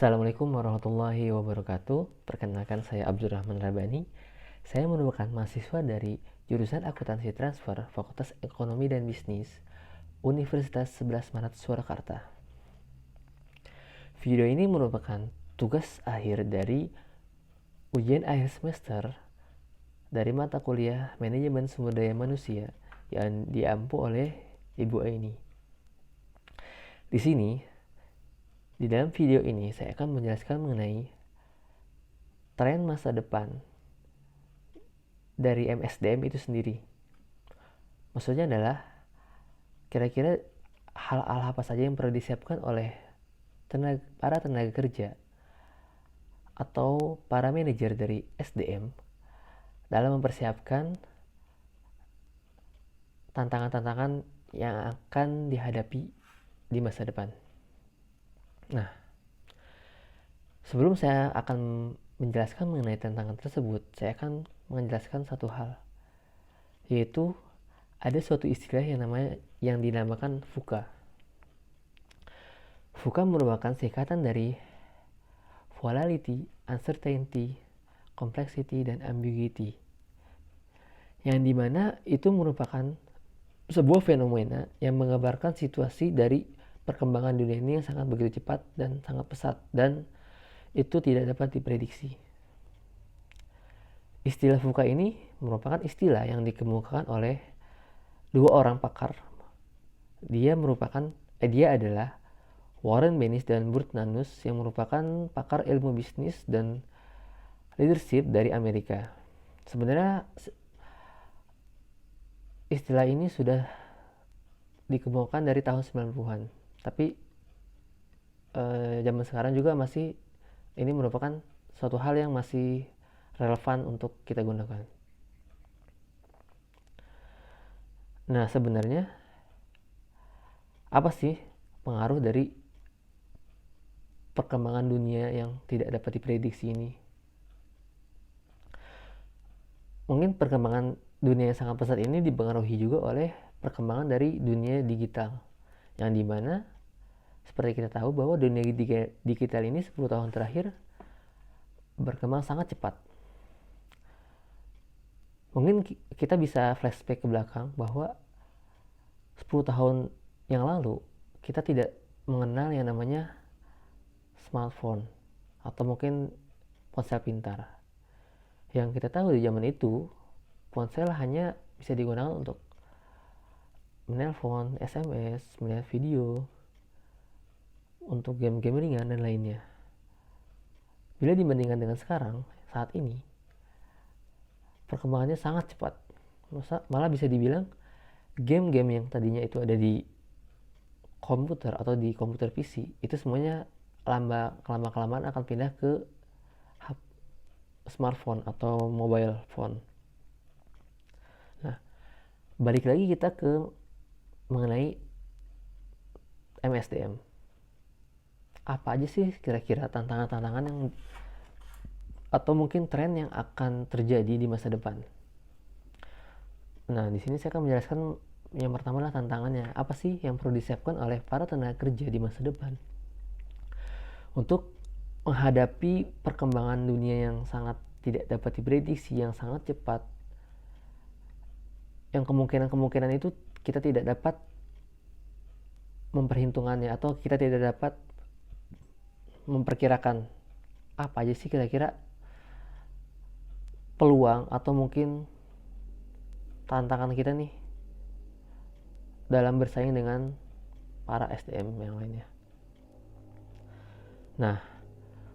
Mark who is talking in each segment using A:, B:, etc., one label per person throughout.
A: Assalamualaikum warahmatullahi wabarakatuh. Perkenalkan, saya Abdurrahman Rabani. Saya merupakan mahasiswa dari jurusan Akuntansi Transfer, Fakultas Ekonomi dan Bisnis, Universitas 11 Maret Surakarta. Video ini merupakan tugas akhir dari ujian akhir semester dari mata kuliah Manajemen Sumber Daya Manusia yang diampu oleh Ibu Aini. Di sini, di dalam video ini saya akan menjelaskan mengenai tren masa depan dari MSDM itu sendiri. Maksudnya adalah kira-kira hal-hal apa saja yang perlu disiapkan oleh para tenaga kerja atau para manajer dari SDM dalam mempersiapkan tantangan-tantangan yang akan dihadapi di masa depan. Nah, sebelum saya akan menjelaskan mengenai tantangan tersebut, saya akan menjelaskan satu hal, yaitu ada suatu istilah yang dinamakan VUCA. VUCA merupakan singkatan dari Volatility, Uncertainty, Complexity, dan Ambiguity, yang dimana itu merupakan sebuah fenomena yang menggambarkan situasi dari perkembangan dunia ini yang sangat begitu cepat dan sangat pesat, dan itu tidak dapat diprediksi. Istilah VUCA ini merupakan istilah yang dikemukakan oleh dua orang pakar. Dia adalah Warren Bennis dan Burt Nanus, yang merupakan pakar ilmu bisnis dan leadership dari Amerika. Sebenarnya istilah ini sudah dikemukakan dari tahun 90-an, tapi zaman sekarang juga masih ini merupakan suatu hal yang masih relevan untuk kita gunakan. Nah, sebenarnya apa sih pengaruh dari perkembangan dunia yang tidak dapat diprediksi ini? Mungkin perkembangan dunia yang sangat pesat ini dipengaruhi juga oleh perkembangan dari dunia digital, yang dimana seperti kita tahu bahwa dunia digital ini 10 tahun terakhir berkembang sangat cepat. Mungkin kita bisa flashback ke belakang bahwa 10 tahun yang lalu kita tidak mengenal yang namanya smartphone atau mungkin ponsel pintar. Yang kita tahu di zaman itu, ponsel hanya bisa digunakan untuk menelpon, SMS, melihat video, untuk game-game ringan dan lainnya. Bila dibandingkan dengan sekarang, saat ini, perkembangannya sangat cepat. Malah bisa dibilang game-game yang tadinya itu ada di komputer atau di komputer PC, itu semuanya lama-kelamaan akan pindah ke smartphone atau mobile phone. Nah, balik lagi kita ke mengenai MSDM. Apa aja sih kira-kira tantangan-tantangan yang atau mungkin tren yang akan terjadi di masa depan? Nah, di sini saya akan menjelaskan yang pertama adalah tantangannya. Apa sih yang perlu disiapkan oleh para tenaga kerja di masa depan untuk menghadapi perkembangan dunia yang sangat tidak dapat diprediksi, yang sangat cepat, yang kemungkinan itu kita tidak dapat memperhitungkannya atau kita tidak dapat memperkirakan apa aja sih kira-kira peluang atau mungkin tantangan kita nih dalam bersaing dengan para SDM yang lainnya. Nah,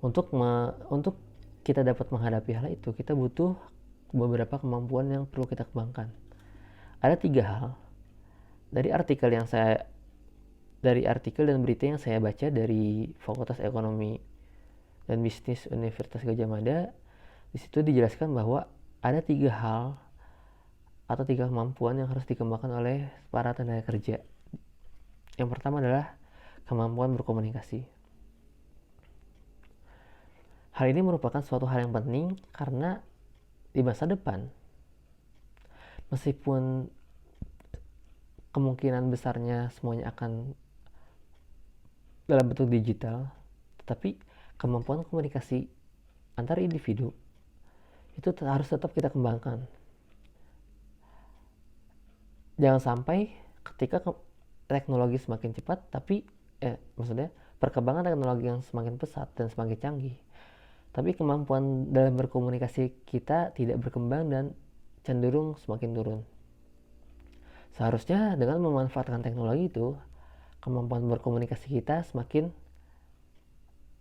A: untuk kita dapat menghadapi hal itu, kita butuh beberapa kemampuan yang perlu kita kembangkan. Ada 3 hal dari artikel dan berita yang saya baca dari Fakultas Ekonomi dan Bisnis Universitas Gadjah Mada. Di situ dijelaskan bahwa ada 3 hal atau 3 kemampuan yang harus dikembangkan oleh para tenaga kerja. Yang pertama adalah kemampuan berkomunikasi. Hal ini merupakan suatu hal yang penting karena di masa depan, meskipun kemungkinan besarnya semuanya akan dalam bentuk digital, tetapi kemampuan komunikasi antar individu itu harus tetap kita kembangkan. Jangan sampai ketika teknologi semakin cepat, tapi maksudnya perkembangan teknologi yang semakin pesat dan semakin canggih, tapi kemampuan dalam berkomunikasi kita tidak berkembang dan cenderung semakin turun. Seharusnya dengan memanfaatkan teknologi itu, kemampuan berkomunikasi kita semakin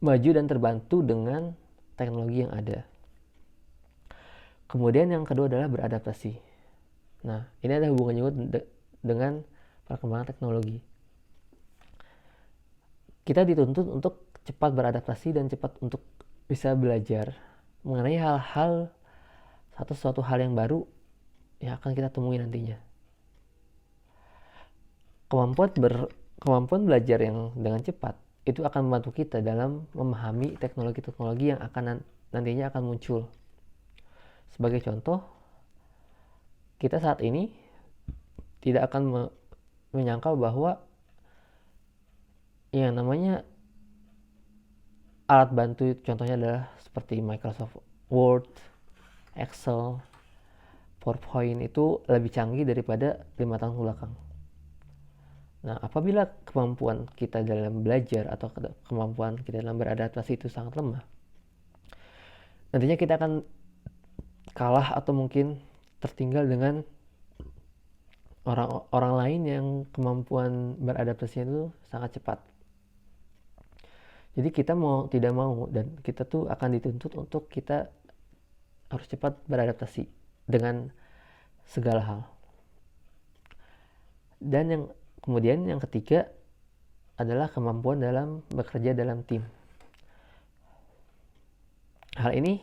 A: maju dan terbantu dengan teknologi yang ada. Kemudian yang kedua adalah beradaptasi. Nah, ini ada hubungannya juga dengan perkembangan teknologi. Kita dituntut untuk cepat beradaptasi dan cepat untuk bisa belajar mengenai hal-hal suatu hal yang baru yang akan kita temui nantinya. Kemampuan belajar yang dengan cepat itu akan membantu kita dalam memahami teknologi-teknologi yang akan nantinya akan muncul. Sebagai contoh, kita saat ini tidak akan menyangka bahwa yang namanya alat bantu contohnya adalah seperti Microsoft Word, Excel, PowerPoint itu lebih canggih daripada 5 tahun ke belakang. Nah, apabila kemampuan kita dalam belajar atau kemampuan kita dalam beradaptasi itu sangat lemah, nantinya kita akan kalah atau mungkin tertinggal dengan orang lain yang kemampuan beradaptasinya itu sangat cepat. Jadi kita tidak mau dan kita tuh akan dituntut untuk kita harus cepat beradaptasi dengan segala hal. Dan kemudian yang ketiga adalah kemampuan dalam bekerja dalam tim. Hal ini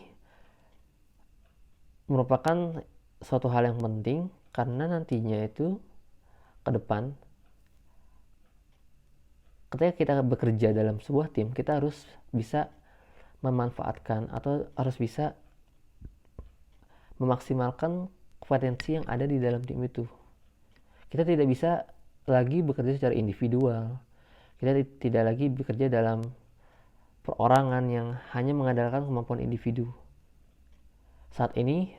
A: merupakan suatu hal yang penting karena nantinya itu ke depan ketika kita bekerja dalam sebuah tim, kita harus bisa memanfaatkan atau harus bisa memaksimalkan kompetensi yang ada di dalam tim itu. Kita tidak bisa lagi bekerja secara individual. Kita tidak lagi bekerja dalam perorangan yang hanya mengandalkan kemampuan individu. Saat ini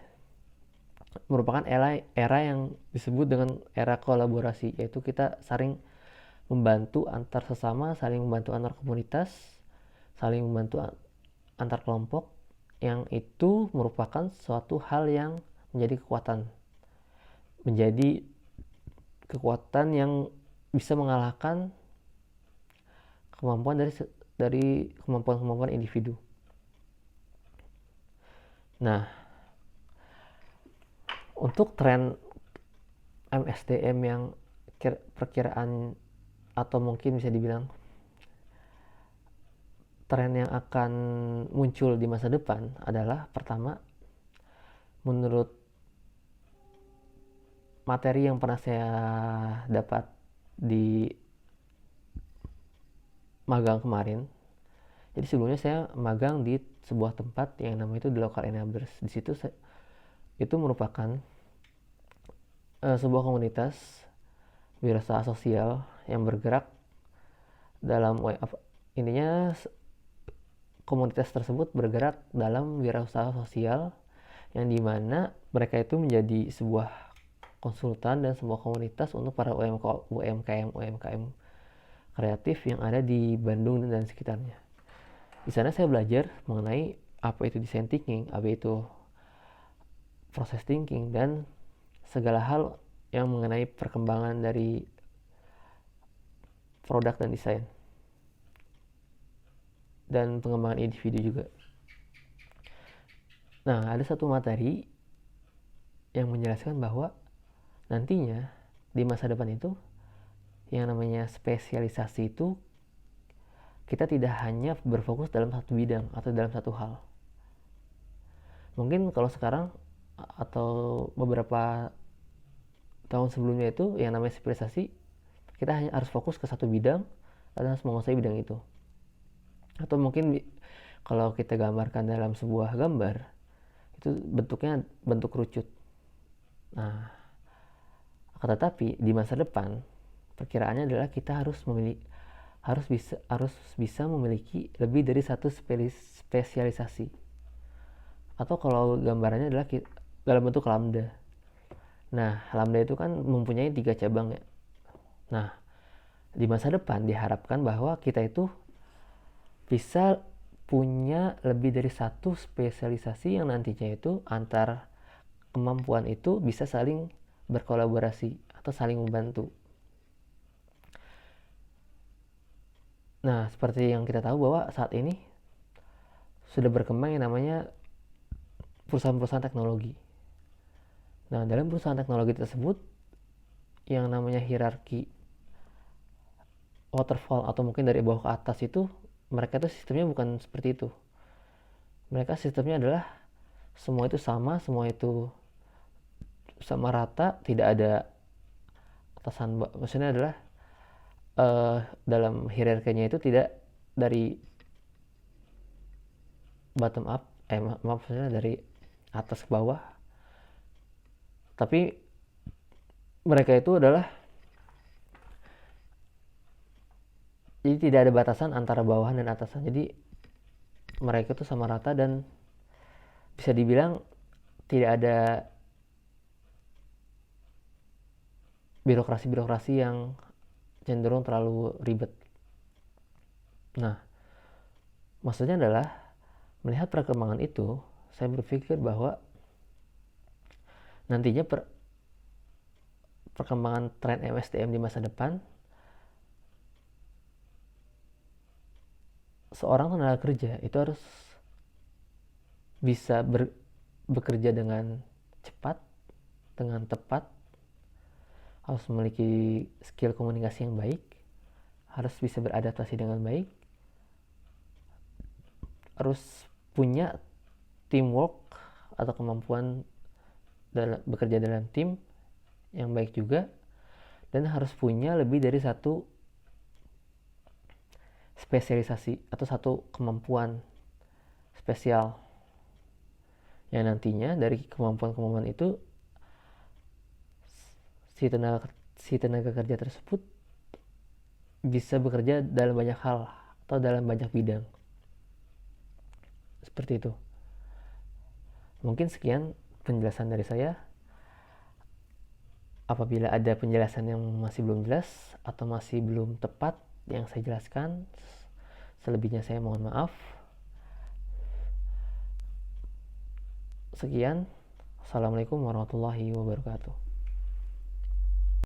A: merupakan era yang disebut dengan era kolaborasi, yaitu kita saling membantu antar sesama, saling membantu antar komunitas, saling membantu antar kelompok, yang itu merupakan suatu hal yang menjadi kekuatan yang bisa mengalahkan kemampuan dari kemampuan individu. Nah, untuk tren MSDM yang perkiraan atau mungkin bisa dibilang tren yang akan muncul di masa depan adalah, pertama, menurut materi yang pernah saya dapat di magang kemarin. Jadi sebelumnya saya magang di sebuah tempat yang namanya itu The Local Enablers. Di situ itu merupakan sebuah komunitas wirausaha sosial yang bergerak dalam intinya komunitas tersebut bergerak dalam wirausaha sosial yang dimana mereka itu menjadi sebuah konsultan dan sebuah komunitas untuk para UMKM kreatif yang ada di Bandung dan sekitarnya. Di sana saya belajar mengenai apa itu design thinking, apa itu process thinking, dan segala hal yang mengenai perkembangan dari produk dan desain dan pengembangan individu juga. Nah, ada satu materi yang menjelaskan bahwa nantinya di masa depan itu yang namanya spesialisasi itu kita tidak hanya berfokus dalam satu bidang atau dalam satu hal. Mungkin kalau sekarang atau beberapa tahun sebelumnya itu yang namanya spesialisasi kita hanya harus fokus ke satu bidang dan harus menguasai bidang itu. Atau mungkin kalau kita gambarkan dalam sebuah gambar itu bentuknya bentuk kerucut. Nah, tetapi di masa depan perkiraannya adalah kita harus harus bisa memiliki lebih dari satu spesialisasi. Atau kalau gambarannya adalah dalam bentuk lambda. Nah, lambda itu kan mempunyai 3 cabang ya. Nah, di masa depan diharapkan bahwa kita itu bisa punya lebih dari satu spesialisasi yang nantinya itu antar kemampuan itu bisa saling berkolaborasi atau saling membantu. Nah, seperti yang kita tahu bahwa saat ini sudah berkembang yang namanya perusahaan-perusahaan teknologi. Nah, dalam perusahaan teknologi tersebut yang namanya hierarki waterfall atau mungkin dari bawah ke atas itu, mereka itu sistemnya bukan seperti itu. Mereka sistemnya adalah semua itu sama, semua itu sama rata, tidak ada atasan. Maksudnya adalah dalam hierarkinya itu tidak dari bottom up, maksudnya dari atas ke bawah, tapi mereka itu adalah jadi tidak ada batasan antara bawahan dan atasan. Jadi mereka itu sama rata dan bisa dibilang tidak ada birokrasi-birokrasi yang cenderung terlalu ribet. Nah, maksudnya adalah melihat perkembangan itu, saya berpikir bahwa nantinya perkembangan tren MSDM di masa depan, seorang tenaga kerja itu harus bisa bekerja dengan cepat, dengan tepat, harus memiliki skill komunikasi yang baik, harus bisa beradaptasi dengan baik, harus punya teamwork atau kemampuan bekerja dalam tim yang baik juga, dan harus punya lebih dari satu spesialisasi atau satu kemampuan spesial yang nantinya dari kemampuan-kemampuan itu si tenaga kerja tersebut bisa bekerja dalam banyak hal atau dalam banyak bidang. Seperti itu. Mungkin sekian penjelasan dari saya. Apabila ada penjelasan yang masih belum jelas atau masih belum tepat yang saya jelaskan, selebihnya saya mohon maaf. Sekian. Assalamualaikum warahmatullahi wabarakatuh.